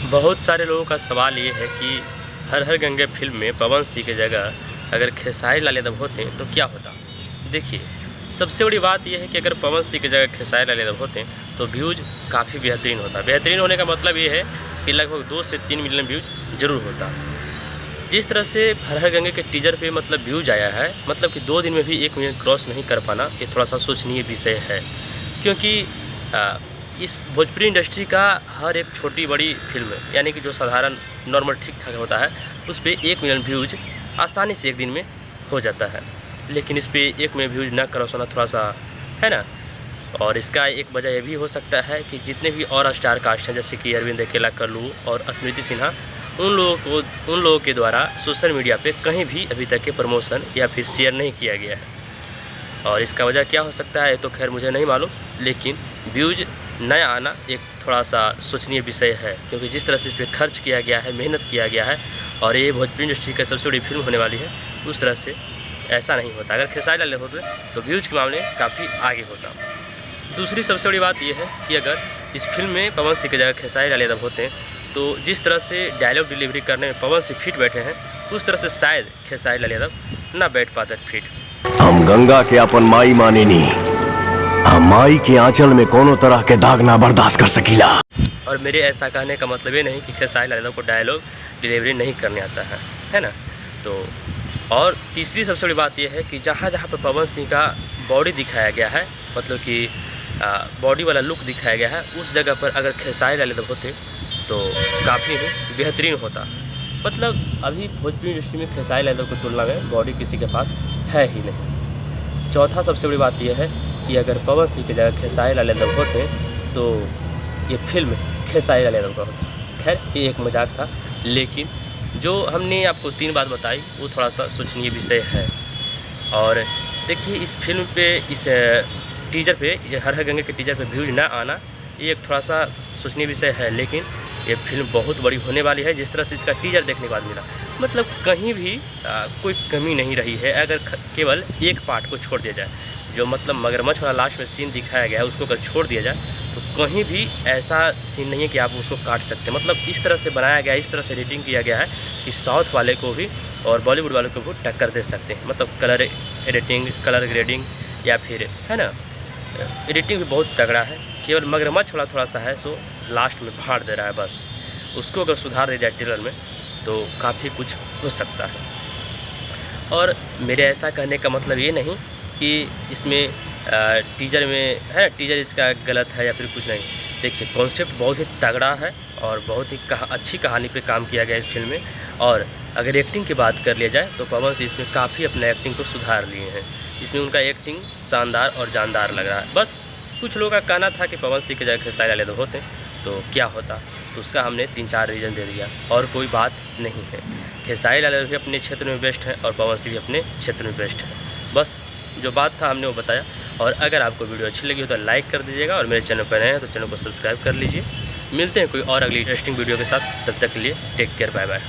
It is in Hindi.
बहुत सारे लोगों का सवाल ये है कि हर हर गंगे फिल्म में पवन सिंह की जगह अगर खेसारी लाल यादव होते तो क्या होता। देखिए, सबसे बड़ी बात यह है कि अगर पवन सिंह की जगह खेसारी लाल यादव होते तो व्यूज़ काफ़ी बेहतरीन होता। बेहतरीन होने का मतलब ये है कि लगभग 2 से 3 मिलियन व्यूज़ जरूर होता। जिस तरह से हर हर गंगे के टीजर पे मतलब व्यूज़ आया है, मतलब कि 2 दिन में भी 1 मिलियन क्रॉस नहीं कर पाना, ये थोड़ा सा सोचनीय विषय है। क्योंकि इस भोजपुरी इंडस्ट्री का हर एक छोटी बड़ी फिल्म यानी कि जो साधारण नॉर्मल ठीक ठाक होता है, उस पर 1 मिलियन व्यूज़ आसानी से 1 दिन में हो जाता है। लेकिन इस पर 1 मिलियन व्यूज़ न क्रॉस होना थोड़ा सा है ना। और इसका एक वजह यह भी हो सकता है कि जितने भी और स्टार कास्ट हैं, जैसे कि अरविंद अकेला, कल्लू और स्मृति सिन्हा, उन लोगों के द्वारा सोशल मीडिया पे कहीं भी अभी तक के प्रमोशन या फिर शेयर नहीं किया गया है। और इसका वजह क्या हो सकता है तो खैर मुझे नहीं मालूम, लेकिन व्यूज़ न आना एक थोड़ा सा सोचनीय विषय है। क्योंकि जिस तरह से इस पर खर्च किया गया है, मेहनत किया गया है और ये भोजपुरी इंडस्ट्री का सबसे बड़ी फिल्म होने वाली है, उस तरह से ऐसा नहीं होता। अगर खेसारी लाल होते तो व्यूज़ के मामले काफ़ी आगे होता। दूसरी सबसे बड़ी बात यह है कि अगर इस फिल्म में पवन सिंह की जगह खेसारी लाल यादव होते तो जिस तरह से डायलॉग डिलीवरी करने में पवन सिंह फिट बैठे हैं, उस तरह से शायद खेसारी लाल यादव ना बैठ पाते फिट। हम गंगा के अपन माई माने नी, हम माई के आंचल में कोनो तरह के दाग ना बर्दाश्त कर सकीला। और मेरे ऐसा कहने का मतलब ये नहीं कि खेसारी लाल यादव को डायलॉग डिलीवरी नहीं करने आता है ना। तो और तीसरी सबसे बड़ी बात यह है कि जहाँ जहाँ पर पवन सिंह का बॉडी दिखाया गया है, मतलब कि बॉडी वाला लुक दिखाया गया है, उस जगह पर अगर खेसारी लाल यादव होते तो काफ़ी ही बेहतरीन होता। मतलब अभी भोजपुरी इंडस्ट्री में खेसारी लाल यादव की तुलना में बॉडी किसी के पास है ही नहीं। चौथा सबसे बड़ी बात यह है कि अगर पवन सिंह की जगह खेसारी लाल यादव होते तो ये फिल्म खेसारी लाल यादव का होता। खैर ये एक मजाक था, लेकिन जो हमने आपको 3 बात बताई वो थोड़ा सा सोचनीय विषय है। और देखिए, इस फिल्म पे, इस टीजर पे, हर हर गंगे के टीजर पे व्यूज ना आना ये एक थोड़ा सा सोचनीय विषय है। लेकिन ये फिल्म बहुत बड़ी होने वाली है। जिस तरह से इसका टीजर देखने के बाद मिला, मतलब कहीं भी कोई कमी नहीं रही है। अगर केवल एक पार्ट को छोड़ दिया जाए, जो मतलब मगरमच्छ वाला लास्ट में सीन दिखाया गया है, उसको अगर छोड़ दिया जाए तो कहीं भी ऐसा सीन नहीं है कि आप उसको काट सकते। मतलब इस तरह से बनाया गया है, इस तरह से एडिटिंग किया गया है कि साउथ वाले को भी और बॉलीवुड वाले को भी टक्कर दे सकते हैं। मतलब कलर एडिटिंग, कलर ग्रेडिंग या फिर है ना, एडिटिंग भी बहुत तगड़ा है। केवल मगरमच्छ वाला थोड़ा सा है सो लास्ट में फाड़ दे रहा है, बस उसको अगर सुधार दिया जाए ट्रेलर में तो काफ़ी कुछ हो सकता है। और मेरे ऐसा कहने का मतलब ये नहीं कि इसमें टीजर में है, टीजर इसका गलत है या फिर कुछ नहीं। देखिए, कॉन्सेप्ट बहुत ही तगड़ा है और बहुत ही अच्छी कहानी पे काम किया गया इस फिल्म में। और अगर एक्टिंग की बात कर लिया जाए तो पवन सिंह इसमें काफ़ी अपने एक्टिंग को सुधार लिए हैं। इसमें उनका एक्टिंग शानदार और जानदार लग रहा है। बस कुछ लोगों का कहना था कि पवन सिंह की जगह खेसारी लाल यादव होते तो क्या होता, तो उसका हमने 3-4 रीज़न दे दिया और कोई बात नहीं है। खेसारी लाल यादव भी अपने क्षेत्र में बेस्ट है और पवन सिंह भी अपने क्षेत्र में बेस्ट है। बस जो बात था हमने वो बताया। और अगर आपको वीडियो अच्छी लगी हो तो लाइक कर दीजिएगा और मेरे चैनल पर नए हैं तो चैनल को सब्सक्राइब कर लीजिए। मिलते हैं कोई और अगली इंटरेस्टिंग वीडियो के साथ, तब तक के लिए टेक केयर, बाय बाय।